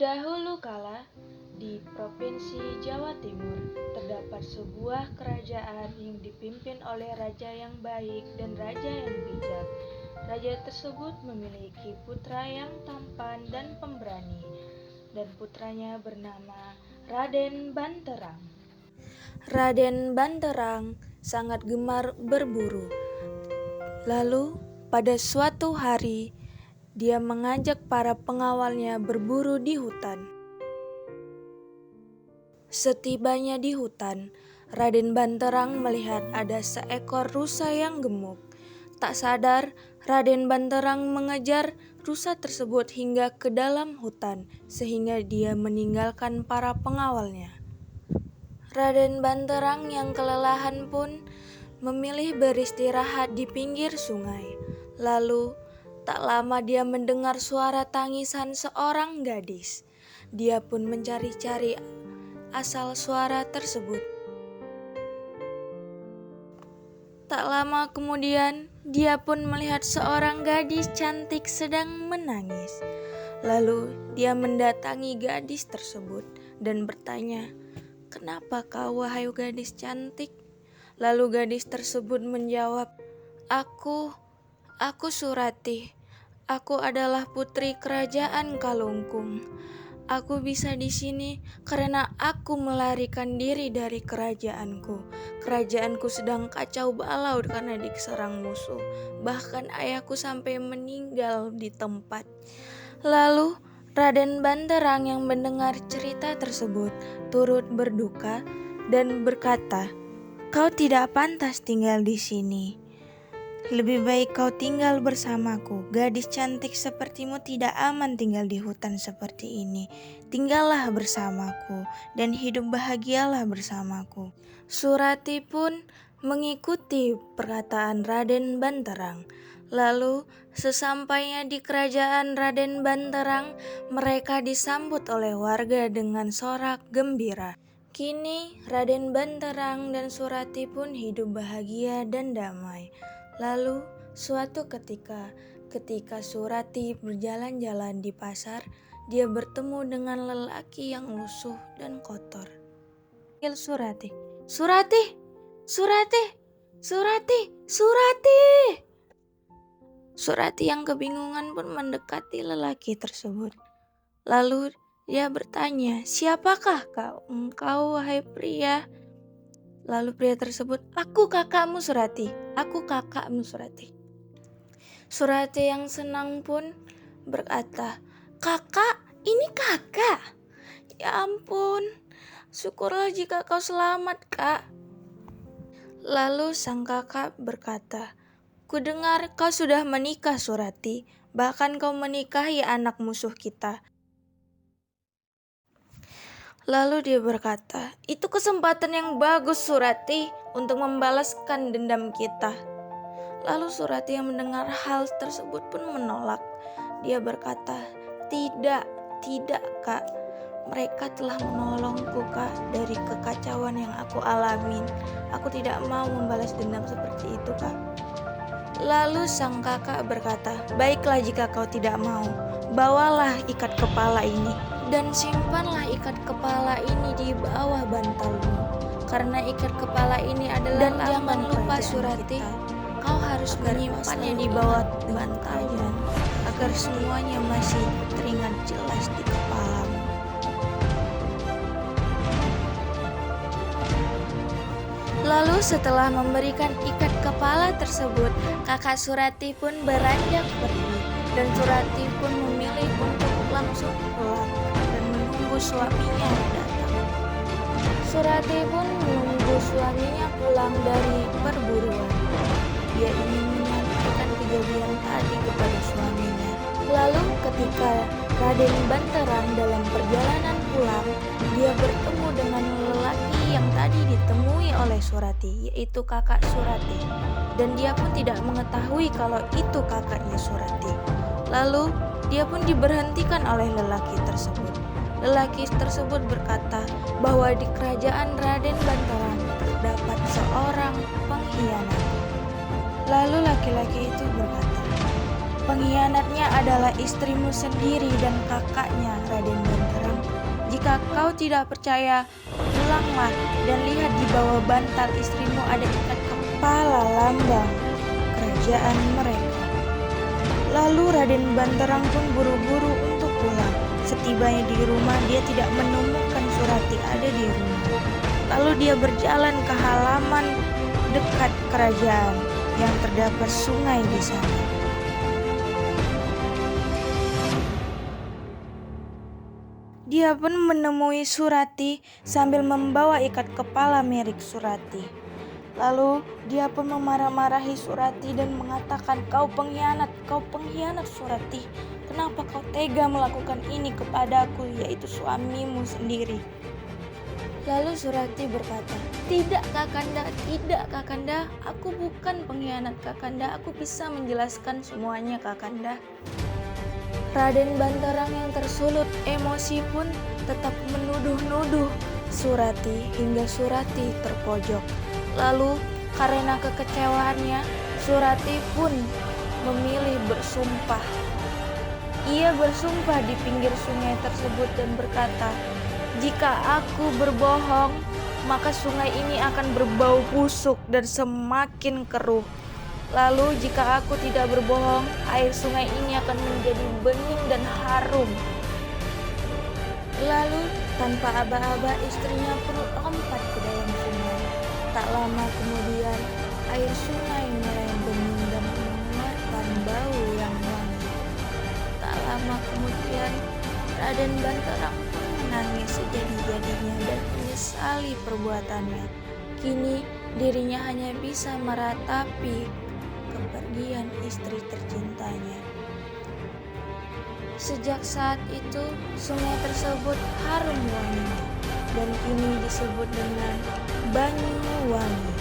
Dahulu kala, di Provinsi Jawa Timur, terdapat sebuah kerajaan yang dipimpin oleh raja yang baik dan raja yang bijak. Raja tersebut memiliki putra yang tampan dan pemberani, dan putranya bernama Raden Banterang. Raden Banterang sangat gemar berburu. Lalu, pada suatu hari, dia mengajak para pengawalnya berburu di hutan. Setibanya di hutan, Raden Banterang melihat ada seekor rusa yang gemuk. Tak sadar, Raden Banterang mengejar rusa tersebut hingga ke dalam hutan, sehingga dia meninggalkan para pengawalnya. Raden Banterang yang kelelahan pun memilih beristirahat di pinggir sungai. Lalu, tak lama dia mendengar suara tangisan seorang gadis. Dia pun mencari-cari asal suara tersebut. Tak lama kemudian, dia pun melihat seorang gadis cantik sedang menangis. Lalu, dia mendatangi gadis tersebut dan bertanya, "Kenapa kau, wahai gadis cantik?" Lalu gadis tersebut menjawab, Aku Surati. Aku adalah putri kerajaan Kalungkung. Aku bisa di sini karena aku melarikan diri dari kerajaanku. Kerajaanku sedang kacau balau karena diserang musuh. Bahkan ayahku sampai meninggal di tempat. Lalu Raden Banterang yang mendengar cerita tersebut turut berduka dan berkata, "Kau tidak pantas tinggal di sini. Lebih baik kau tinggal bersamaku. Gadis cantik sepertimu tidak aman tinggal di hutan seperti ini. Tinggallah bersamaku dan hidup bahagialah bersamaku." Surati pun mengikuti perkataan Raden Banterang. Lalu sesampainya di kerajaan Raden Banterang, mereka disambut oleh warga dengan sorak gembira. Kini Raden Banterang dan Surati pun hidup bahagia dan damai. Lalu suatu ketika Surati berjalan-jalan di pasar, dia bertemu dengan lelaki yang lusuh dan kotor. Surati, "Surati, Surati, Surati, Surati!" Surati yang kebingungan pun mendekati lelaki tersebut. Lalu dia bertanya, "Siapakah kau? Engkau, wahai pria?" Lalu pria tersebut, "Aku kakakmu Surati, aku kakakmu Surati." Surati yang senang pun berkata, "Kakak, ini kakak? Ya ampun, syukurlah jika kau selamat, Kak." Lalu sang kakak berkata, "Kudengar kau sudah menikah Surati, bahkan kau menikahi anak musuh kita." Lalu dia berkata, "Itu kesempatan yang bagus Surati untuk membalaskan dendam kita." Lalu Surati yang mendengar hal tersebut pun menolak. Dia berkata, Tidak Kak. Mereka telah menolongku Kak dari kekacauan yang aku alamin. Aku tidak mau membalas dendam seperti itu Kak." Lalu sang kakak berkata, "Baiklah jika kau tidak mau, bawalah ikat kepala ini dan simpanlah ikat kepala ini di bawah bantalmu. Karena ikat kepala ini adalah dan jangan lupa Surati, kau harus menyimpannya di bawah bantalmu agar semuanya masih teringat jelas di kepalamu." Lalu setelah memberikan ikat kepala tersebut, kakak Surati pun beranjak pergi, dan Surati pun memilih untuk langsung pulang dan menunggu suaminya datang. Surati pun menunggu suaminya pulang dari perburuan. Dia ingin menyampaikan kejadian tadi kepada suaminya. Lalu ketika Raden Banterang dalam perjalanan pulang, dia bertemu dengan lelaki yang tadi ditemui oleh Surati, yaitu kakak Surati. Dan dia pun tidak mengetahui kalau itu kakaknya Surati. Lalu dia pun diberhentikan oleh lelaki tersebut. Lelaki tersebut berkata bahwa di kerajaan Raden Banterang terdapat seorang pengkhianat. Lalu laki-laki itu berkata, "Pengkhianatnya adalah istrimu sendiri dan kakaknya, Raden Banterang. Jika kau tidak percaya, pulanglah dan lihat di bawah bantal istrimu ada ikat kepala lambang kerajaan mereka." Lalu Raden Banterang pun buru-buru untuk pulang. Setibanya di rumah, dia tidak menemukan Surati ada di rumah. Lalu dia berjalan ke halaman dekat kerajaan yang terdapat sungai di sana. Dia pun menemui Surati sambil membawa ikat kepala milik Surati. Lalu dia pun memarah-marahi Surati dan mengatakan, kau pengkhianat Surati. Kenapa kau tega melakukan ini kepadaku, yaitu suamimu sendiri?" Lalu Surati berkata, tidak kakanda, aku bukan pengkhianat kakanda, aku bisa menjelaskan semuanya kakanda." Raden Banterang yang tersulut emosi pun tetap menuduh-nuduh Surati hingga Surati terpojok. Lalu karena kekecewaannya, Surati pun memilih bersumpah. Ia bersumpah di pinggir sungai tersebut dan berkata, "Jika aku berbohong, maka sungai ini akan berbau busuk dan semakin keruh. Lalu jika aku tidak berbohong, air sungai ini akan menjadi bening dan harum." Lalu tanpa aba-aba istrinya pun lompat ke dalam sungai. Tak lama kemudian air sungai mulai bening dan mengeluarkan bau yang wangi. Tak lama kemudian Raden Banterang pun menangis sejadi-jadinya dan menyesali perbuatannya. Kini dirinya hanya bisa meratapi kepergian istri tercintanya. Sejak saat itu, sungai tersebut harum wanginya dan kini disebut dengan Banyuwangi.